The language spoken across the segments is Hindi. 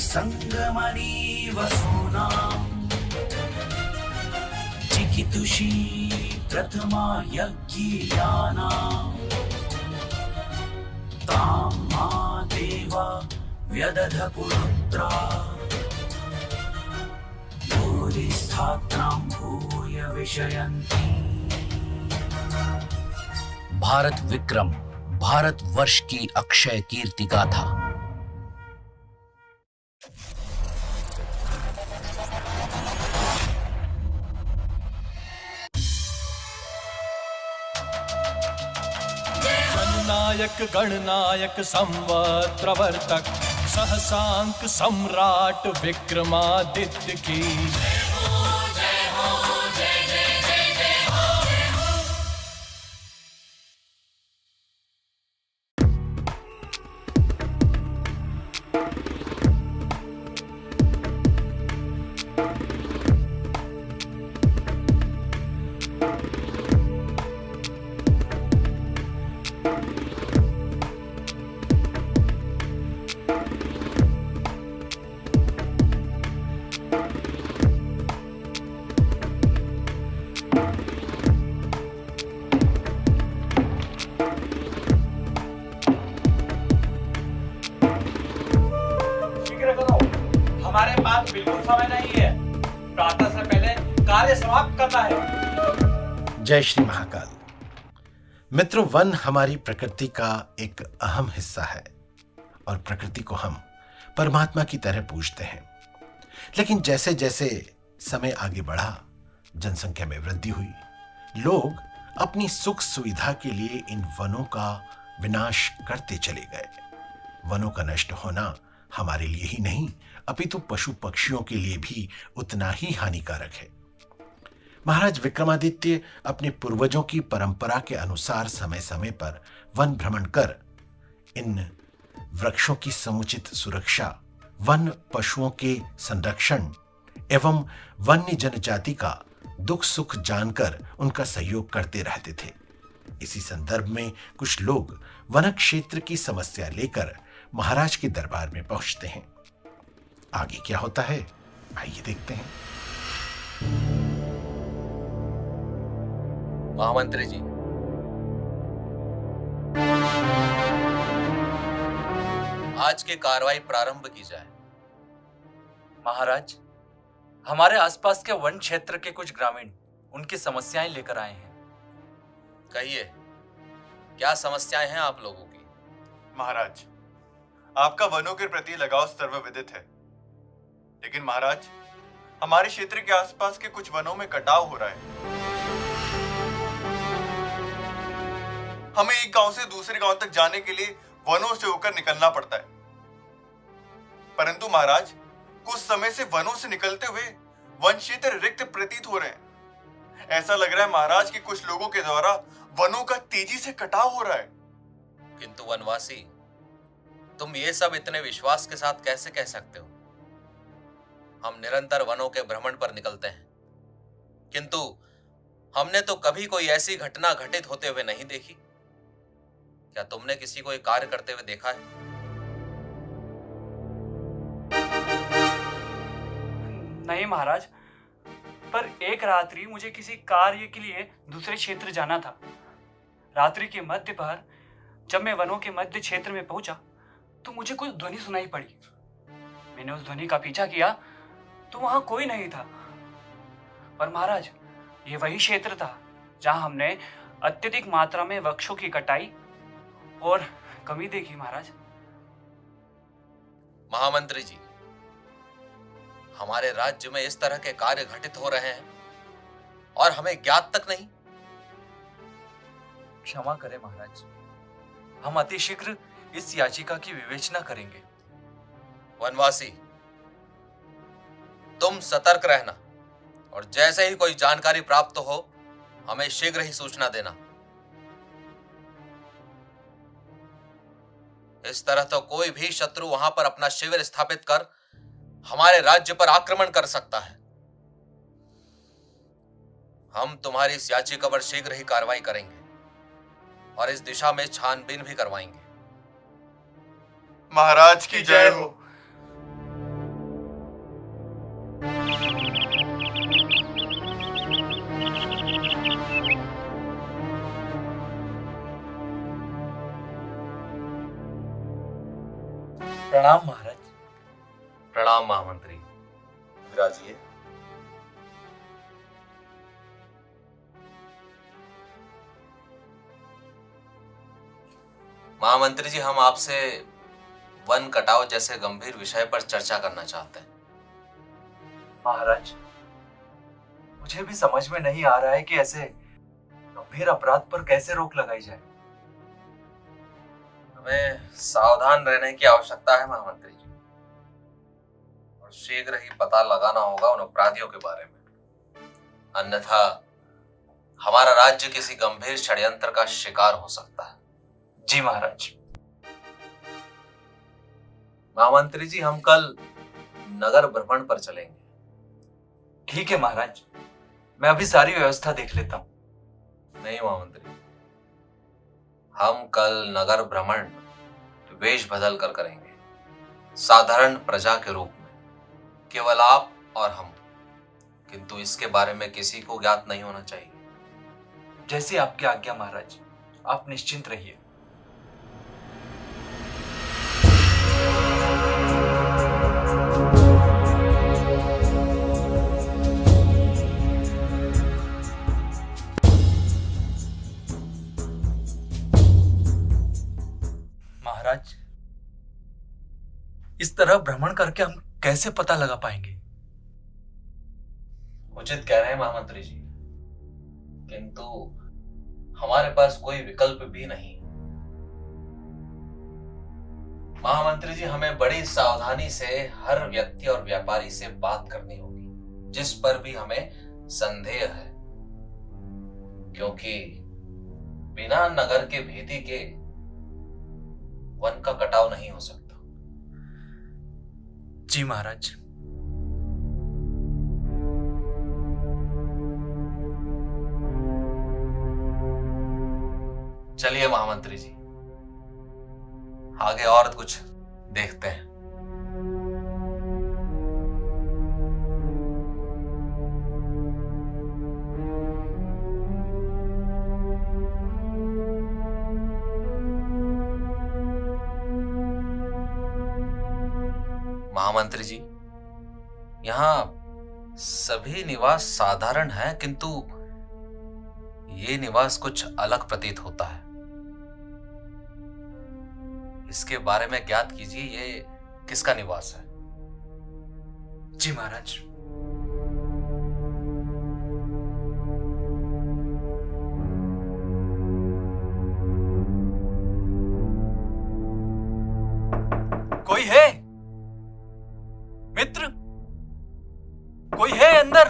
संगमनी वसूनां चिकितुषी प्रथमा यज्ञियानां तां मा देवा व्यदध पुरुत्रा भूरिस्थात्रां भूय विषयन्ति। भारत विक्रम, भारतवर्ष की अक्षय कीर्ति गाथा। नायक गणनायक संवत्रवर्तक सहसांक सम्राट विक्रमादित्य की हमारे पास बिल्कुल समय नहीं है। प्रातः से पहले कार्य समाप्त करना है। जय श्री महाकाल। मित्रों, वन हमारी प्रकृति का एक अहम हिस्सा है और प्रकृति को हम परमात्मा की तरह पूजते हैं। लेकिन जैसे जैसे समय आगे बढ़ा, जनसंख्या में वृद्धि हुई, लोग अपनी सुख सुविधा के लिए इन वनों का विनाश करते चले गए। वनों का नष्ट होना हमारे लिए ही नहीं, अपितु पशु पक्षियों के लिए भी उतना ही हानिकारक है। महाराज विक्रमादित्य अपने पूर्वजों की परंपरा के अनुसार समय समय पर वन भ्रमण कर इन वृक्षों की समुचित सुरक्षा, वन पशुओं के संरक्षण एवं वन्य जनजाति का दुख सुख जानकर उनका सहयोग करते रहते थे। इसी संदर्भ में कुछ लोग वन क्षेत्र की समस्या लेकर महाराज के दरबार में पहुंचते हैं। आगे क्या होता है, आइए देखते हैं। महामंत्री जी, आज की कार्रवाई प्रारंभ की जाए। महाराज, हमारे आसपास के वन क्षेत्र के कुछ ग्रामीण उनकी समस्याएं लेकर आए हैं। कहिए, क्या समस्याएं हैं आप लोगों की? महाराज, आपका वनों के प्रति लगाव सर्वविदित है, लेकिन महाराज, हमारे क्षेत्र के आसपास के कुछ वनों में कटाव हो रहा है। हमें एक गांव से दूसरे गांव तक जाने के लिए वनों से होकर निकलना पड़ता है। परंतु महाराज, कुछ समय से वनों से निकलते हुए वन क्षेत्र रिक्त प्रतीत हो रहे हैं। ऐसा लग रहा है महाराज कि कुछ लोगों के द्वारा वनों का तेजी से कटाव हो रहा है। किंतु वनवासी, तुम ये सब इतने विश्वास के साथ कैसे कह सकते हो? हम निरंतर वनों के भ्रमण पर निकलते हैं, किंतु हमने तो कभी कोई ऐसी घटना घटित होते हुए नहीं देखी। क्या तुमने किसी को एक कार्य करते हुए देखा है? नहीं महाराज, पर एक रात्रि मुझे किसी कार्य के लिए दूसरे क्षेत्र जाना था। रात्रि के मध्य पर जब मैं वनों के मध्य क्षेत्र में पहुंचा तो मुझे कुछ ध्वनि सुनाई पड़ी। मैंने उस ध्वनि का पीछा किया तो वहां कोई नहीं था। पर महाराज, ये वही क्षेत्र था जहां हमने अत्यधिक मात्रा में वृक्षों की कटाई और कमी देखी। महाराज, महामंत्री जी, हमारे राज्य में इस तरह के कार्य घटित हो रहे हैं और हमें ज्ञात तक नहीं। क्षमा करें महाराज, हम अतिशीघ्र इस याचिका की विवेचना करेंगे। वनवासी, तुम सतर्क रहना और जैसे ही कोई जानकारी प्राप्त हो, हमें शीघ्र ही सूचना देना। इस तरह तो कोई भी शत्रु वहां पर अपना शिविर स्थापित कर हमारे राज्य पर आक्रमण कर सकता है। हम तुम्हारी इस याचिका पर शीघ्र ही कार्रवाई करेंगे और इस दिशा में छानबीन भी करवाएंगे। महाराज की जय हो। प्रणाम महाराज। प्रणाम महामंत्री। विराजिए। महामंत्री जी, हम आपसे वन कटाव जैसे गंभीर विषय पर चर्चा करना चाहते हैं। महाराज, मुझे भी समझ में नहीं आ रहा है कि ऐसे गंभीर अपराध पर कैसे रोक लगाई जाए। हमें सावधान रहने की आवश्यकता है महामंत्री जी, और शीघ्र ही पता लगाना होगा उन अपराधियों के बारे में, अन्यथा हमारा राज्य किसी गंभीर षड्यंत्र का शिकार हो सकता है। जी महाराज। महामंत्री जी, हम कल नगर भ्रमण पर चलेंगे। ठीक है महाराज, मैं अभी सारी व्यवस्था देख लेता हूँ। नहीं महामंत्री, हम कल नगर भ्रमण वेश बदल कर करेंगे, साधारण प्रजा के रूप में, केवल आप और हम, किंतु इसके बारे में किसी को ज्ञात नहीं होना चाहिए। जैसी आपकी आज्ञा महाराज, आप निश्चिंत रहिए। महाराज, इस तरह भ्रमण करके हम कैसे पता लगा पाएंगे? उचित कह रहे हैं महामंत्री जी, किंतु हमारे पास कोई विकल्प भी नहीं। महामंत्री जी, हमें बड़ी सावधानी से हर व्यक्ति और व्यापारी से बात करनी होगी जिस पर भी हमें संदेह है, क्योंकि बिना नगर के भीति के वन का कटाव नहीं हो सकता। जी महाराज। चलिए महामंत्री जी, आगे और कुछ देखते हैं। महामंत्री जी, यहाँ सभी निवास साधारण हैं, किंतु ये निवास कुछ अलग प्रतीत होता है। इसके बारे में ज्ञात कीजिए, ये किसका निवास है? जी महाराज। कोई है? मित्र, कोई है अंदर?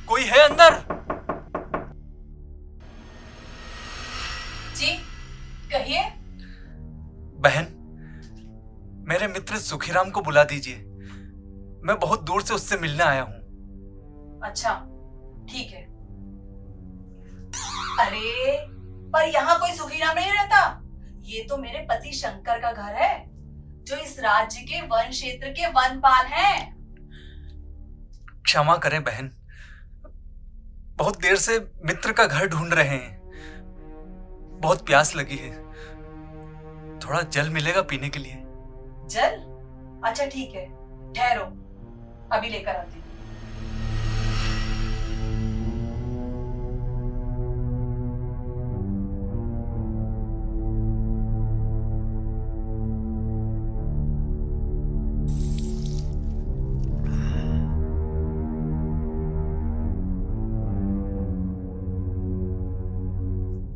कोई है अंदर? जी कहिए। बहन, मेरे मित्र सुखीराम को बुला दीजिए, मैं बहुत दूर से उससे मिलने आया हूं। अच्छा ठीक है। अरे पर यहाँ कोई सुखीराम नहीं रहता, ये तो मेरे पति शंकर का घर है, जो इस राज्य के वन क्षेत्र के वनपाल हैं। क्षमा करें बहन, बहुत देर से मित्र का घर ढूंढ रहे हैं, बहुत प्यास लगी है, थोड़ा जल मिलेगा पीने के लिए? जल? अच्छा ठीक है, ठहरो, अभी लेकर आती हूँ।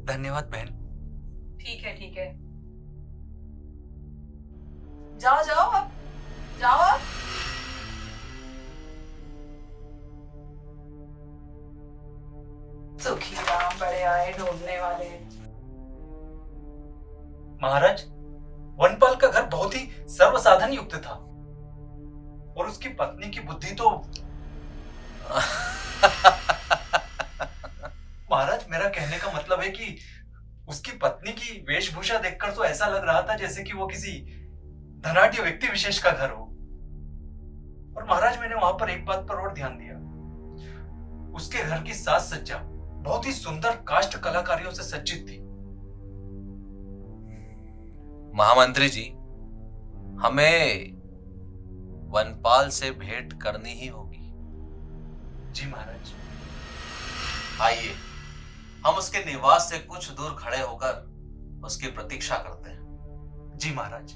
धन्यवाद बहन। ठीक है ठीक है, जाओ जाओ अब, जाओ अब। सुखीराम बड़े आए ढूंढने वाले। महाराज, वनपाल का घर बहुत ही सर्वसाधन युक्त था, और उसकी पत्नी की बुद्धि तो महाराज, मेरा कहने का मतलब है कि उसकी पत्नी की वेशभूषा देखकर तो ऐसा लग रहा था जैसे कि वो किसी धनाढ्य व्यक्ति विशेष का घर हो। और महाराज, मैंने वहां पर एक बात पर और ध्यान दिया, उसके घर की साज सज्जा बहुत ही सुंदर काष्ठ कलाकारियों से सज्जित थी। महामंत्री जी, हमें वनपाल से भेंट करनी ही होगी। जी महाराज। आइए, हम उसके निवास से कुछ दूर खड़े होकर उसकी प्रतीक्षा करते हैं। जी महाराज।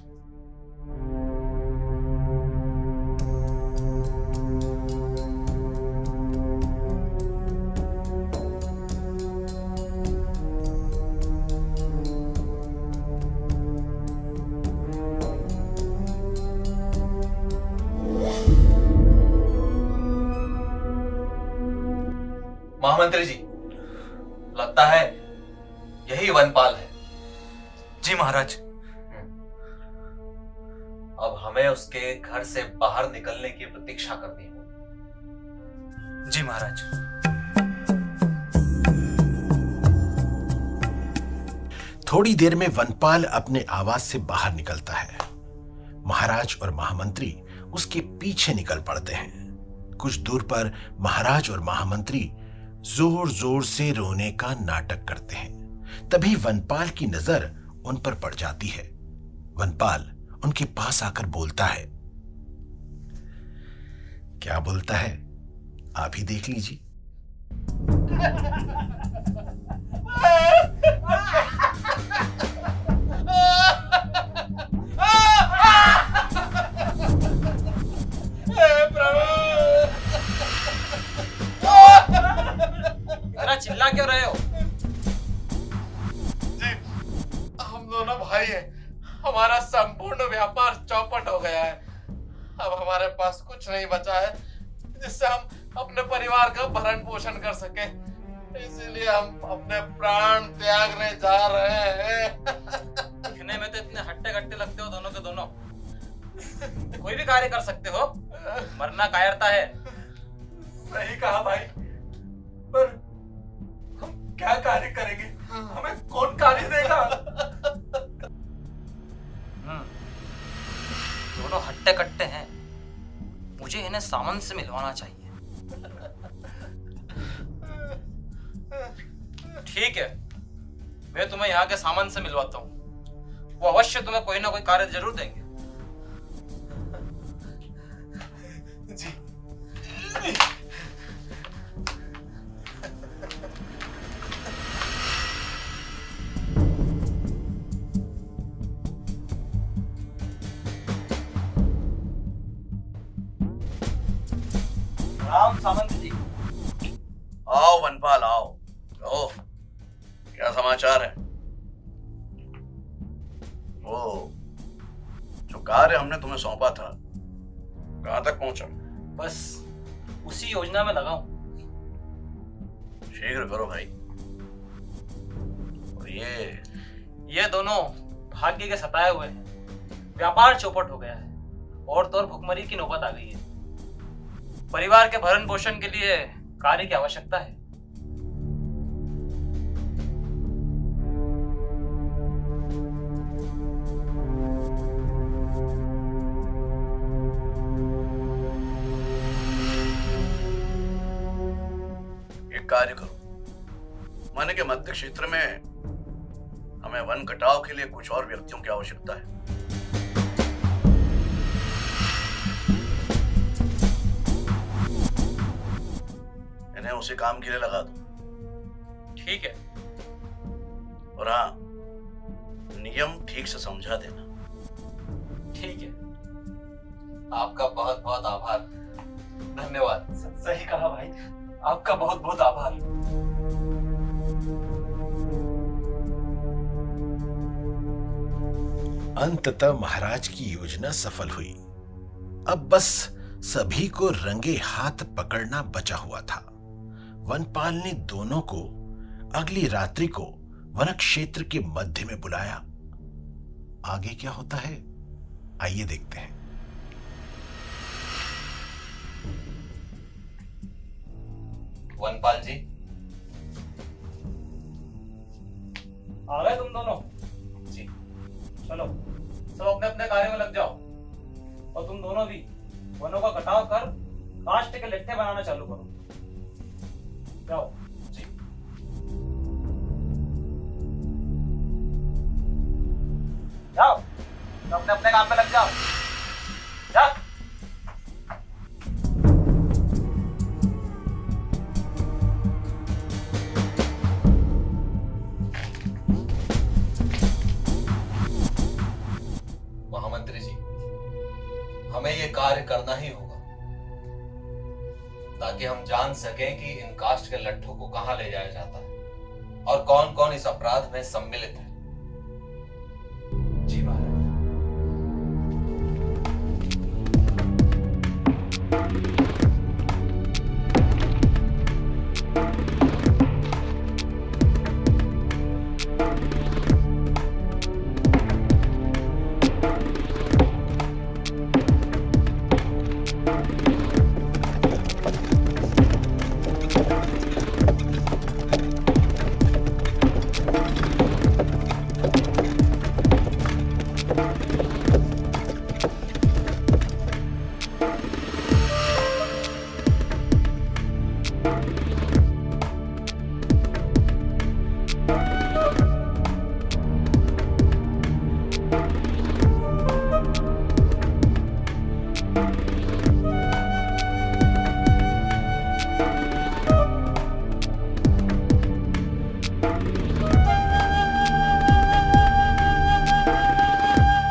महामंत्री जी, लगता है यही वनपाल है। जी महाराज। अब हमें उसके घर से बाहर निकलने की प्रतीक्षा करनी होगी। जी महाराज। थोड़ी देर में वनपाल अपने आवास से बाहर निकलता है। महाराज और महामंत्री उसके पीछे निकल पड़ते हैं। कुछ दूर पर महाराज और महामंत्री जोर जोर से रोने का नाटक करते हैं। तभी वनपाल की नजर उन पर पड़ जाती है। वनपाल उनके पास आकर बोलता है। क्या बोलता है, आप ही देख लीजिए। इतना चिल्ला क्यों रहे हो? जी, हम दोनों भाई हैं। हमारा संपूर्ण व्यापार चौपट हो गया है। अब हमारे पास कुछ नहीं बचा है जिससे हम अपने परिवार का भरण पोषण कर सके। इसीलिए हम अपने प्राण त्यागने जा रहे हैं। दिखने में तो इतने हट्टे कट्टे लगते हो दोनों के दोनों। कोई भी कार्य कर सकते हो, मरना कायरता है। सही कहा भाई, पर हम क्या कार्य करेंगे? हमें कौन कार्य देगा? दोनों हट्टे कट्टे हैं, मुझे इन्हें सामन से मिलवाना चाहिए। ठीक है, मैं तुम्हें यहाँ के सामन से मिलवाता हूँ। वो अवश्य तुम्हें कोई ना कोई कार्य जरूर देंगे। जी। राम सामंत जी। आओ वनपाल, आओ। ओ, क्या समाचार है? ओ, जो कार्य हमने तुम्हें सौंपा था, कहां तक पहुंचा? बस उसी योजना में लगा हूं। शीघ्र करो भाई। और ये दोनों भाग्य के सताए हुए हैं। व्यापार चौपट हो गया है और तो और भुखमरी की नौबत आ गई है। परिवार के भरण पोषण के लिए कार्य की आवश्यकता है। एक कार्य करो, मन के मध्य क्षेत्र में हमें वन कटाव के लिए कुछ और व्यक्तियों की आवश्यकता है। इन्हें उसी काम के लिए लगा दो। ठीक है। और हाँ, नियम ठीक से समझा देना। ठीक है। आपका बहुत बहुत आभार। धन्यवाद। सही कहा भाई, आपका बहुत बहुत आभार। अंततः महाराज की योजना सफल हुई। अब बस सभी को रंगे हाथ पकड़ना बचा हुआ था। वनपाल ने दोनों को अगली रात्रि को वन क्षेत्र के मध्य में बुलाया। आगे क्या होता है, आइए देखते हैं। वनपाल जी, आ गए तुम दोनों? जी। चलो सब अपने अपने कार्य में लग जाओ। और तुम दोनों भी वनों का कटाव कर काष्ठ के लट्ठे बनाना चालू करो। जाओ। जी। जाओ। तो अपने अपने काम पे लग जाओ। जा। महामंत्री जी, हमें ये कार्य करना ही होगा ताकि हम जान सकें कि इन कास्ट के लट्ठों को कहां ले जाया जाता है और कौन कौन इस अपराध में सम्मिलित है। जी महाराज।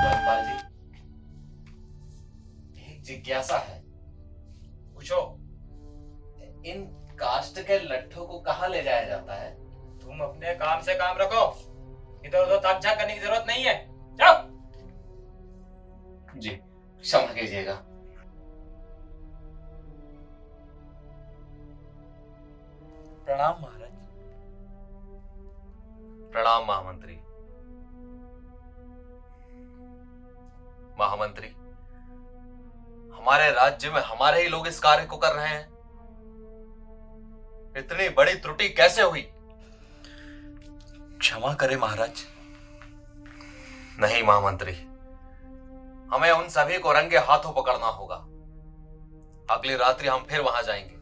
वनपाल जी, एक जिज्ञासा है। पूछो। इन कास्ट के लट्ठों को कहां ले जाया जाता है? तुम अपने काम से काम रखो, इधर उधर ताक झाक करने की जरूरत नहीं है। जाओ। जी क्षमा कीजिएगा। प्रणाम महाराज। प्रणाम महामंत्री। महामंत्री, हमारे राज्य में हमारे ही लोग इस कार्य को कर रहे हैं। इतनी बड़ी त्रुटि कैसे हुई? क्षमा करें महाराज। नहीं महामंत्री, हमें उन सभी को रंगे हाथों पकड़ना होगा। अगली रात्रि हम फिर वहां जाएंगे।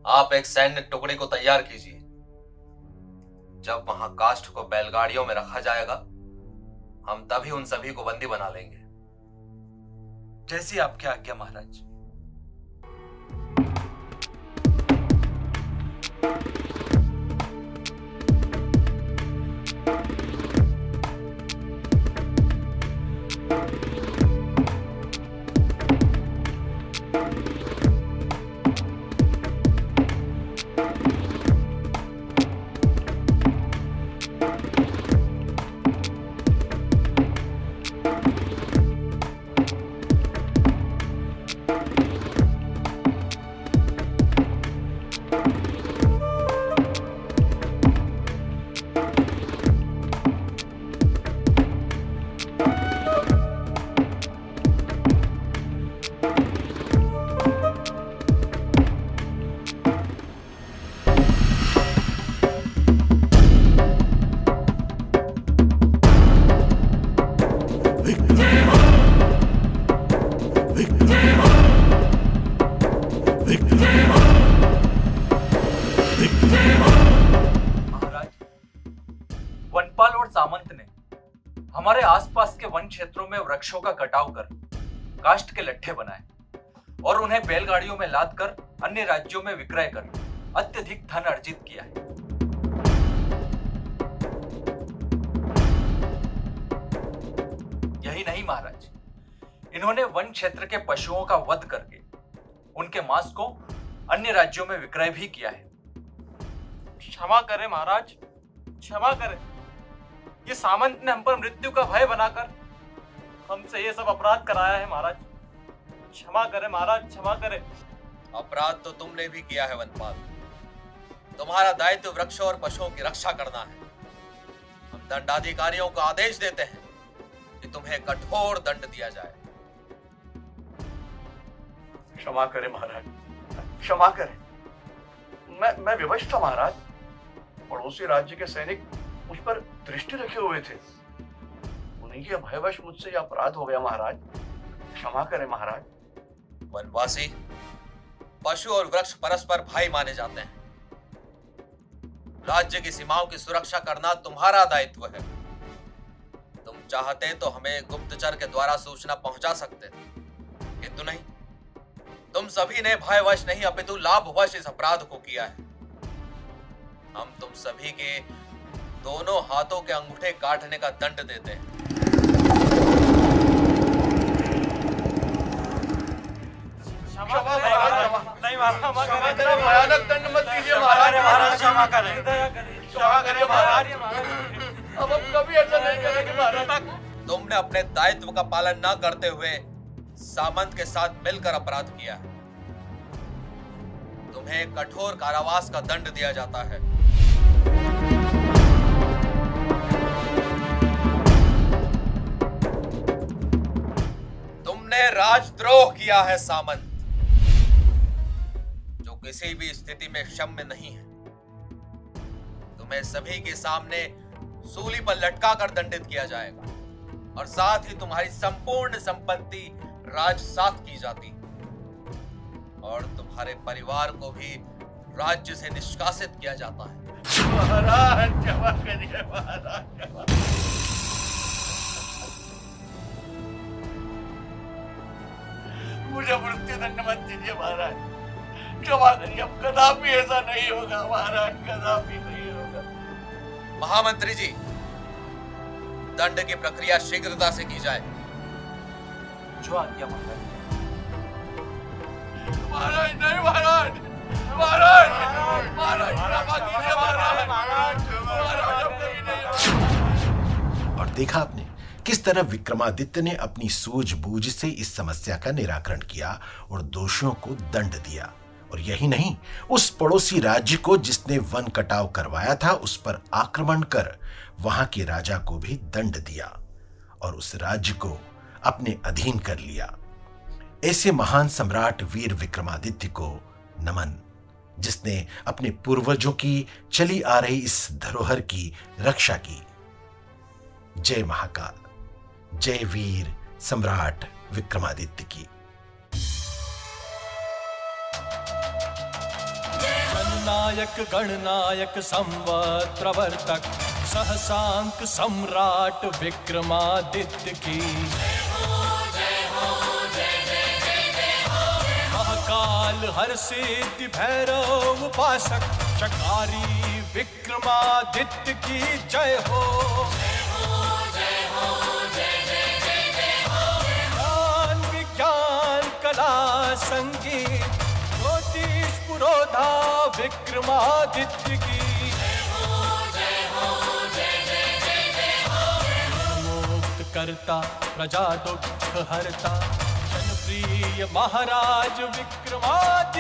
आप एक सैन्य टुकड़ी को तैयार कीजिए। जब वहां काष्ठ को बैलगाड़ियों में रखा जाएगा, हम तभी उन सभी को बंदी बना लेंगे। जैसी आपकी आज्ञा महाराज। महाराज, वनपाल और सामंत ने हमारे आसपास के वन क्षेत्रों में वृक्षों का कटाव कर काष्ठ के लट्ठे बनाए और उन्हें बैलगाड़ियों में लाद कर अन्य राज्यों में विक्रय कर अत्यधिक धन अर्जित किया है। यही नहीं महाराज, इन्होंने वन क्षेत्र के पशुओं का वध करके उनके मांस को अन्य राज्यों में विक्रय भी किया है। क्षमा करें महाराज, क्षमा करें। ये सामंत ने हम पर मृत्यु का भय बनाकर हमसे ये सब अपराध कराया है महाराज। क्षमा करें महाराज, क्षमा करें। अपराध तो तुमने भी किया है वनपाल। तुम्हारा दायित्व वृक्षों और पशुओं की रक्षा करना है। हम दंडाधिकारियों को आदेश देते हैं कि तुम्हें कठोर दंड दिया जाए। क्षमा करें महाराज, क्षमा करें। मैं विवश था महाराज। पड़ोसी राज्य के सैनिक मुझ पर दृष्टि रखे हुए थे। उन्हीं के भयवश मुझसे यह अपराध हो गया महाराज। क्षमा करें महाराज। वनवासी, पशु और वृक्ष परस्पर भाई माने जाते हैं। राज्य की सीमाओं की सुरक्षा करना तुम्हारा दायित्व है। तुम चाहते तो हमें गुप्तचर के द्वारा सूचना पहुंचा सकते थे, किंतु नहीं। तुम सभी ने भयवश नहीं अपितु लाभवश इस अपराध को किया है। हम तुम सभी के दोनों हाथों के अंगूठे काटने का दंड देते हैं। नहीं महाराज, भयानक दंड मत दीजिए महाराज। क्षमा करें, क्षमा करें महाराज। अब हम कभी ऐसा नहीं करेंगे महाराज। तुमने अपने दायित्व का पालन न करते हुए सामंत के साथ मिलकर अपराध किया है। तुम्हें कठोर कारावास का दंड दिया जाता है। तुमने राजद्रोह किया है सामंत, जो किसी भी स्थिति में क्षम्य नहीं है। तुम्हें सभी के सामने सूली पर लटकाकर दंडित किया जाएगा और साथ ही तुम्हारी संपूर्ण संपत्ति राजसात की जाती और तुम्हारे परिवार को भी राज्य से निष्कासित किया जाता है। महाराज क्षमा करिए महाराज, क्षमा। मुझे मृत्यु दंड मत दीजिए महाराज, क्षमा करिए। अब कदापि ऐसा नहीं होगा महाराज, कदापि नहीं होगा। महामंत्री जी, दंड की प्रक्रिया शीघ्रता से की जाए। जो आज्ञा महाराज। महाराज नहीं महाराज, महाराज, महाराज क्षमा कीजिए महाराज, महाराज अब कभी नहीं। और देखा आपने किस तरह विक्रमादित्य ने अपनी सूझबूझ से इस समस्या का निराकरण किया और दोषियों को दंड दिया। और यही नहीं, उस पड़ोसी राज्य को जिसने वन कटाव करवाया था उस पर आक्रमण कर वहां के राजा को भी दंड दिया और उस राज्य को अपने अधीन कर लिया। ऐसे महान सम्राट वीर विक्रमादित्य को नमन, जिसने अपने पूर्वजों की चली आ रही इस धरोहर की रक्षा की। जय महाकाल, जय वीर सम्राट विक्रमादित्य की। जननायक गणनायक संवत् प्रवर्तक सहसांक सम्राट विक्रमादित्य की। महाकाल हर सिद्धि भैरव उपासक शकारी विक्रमादित्य की जय हो। ज्ञान विज्ञान कला संगीत ज्योतिष पुरोधा विक्रमादित्य की। मुक्त करता प्रजा दुख हरता जनप्रिय महाराज विक्रमादित्य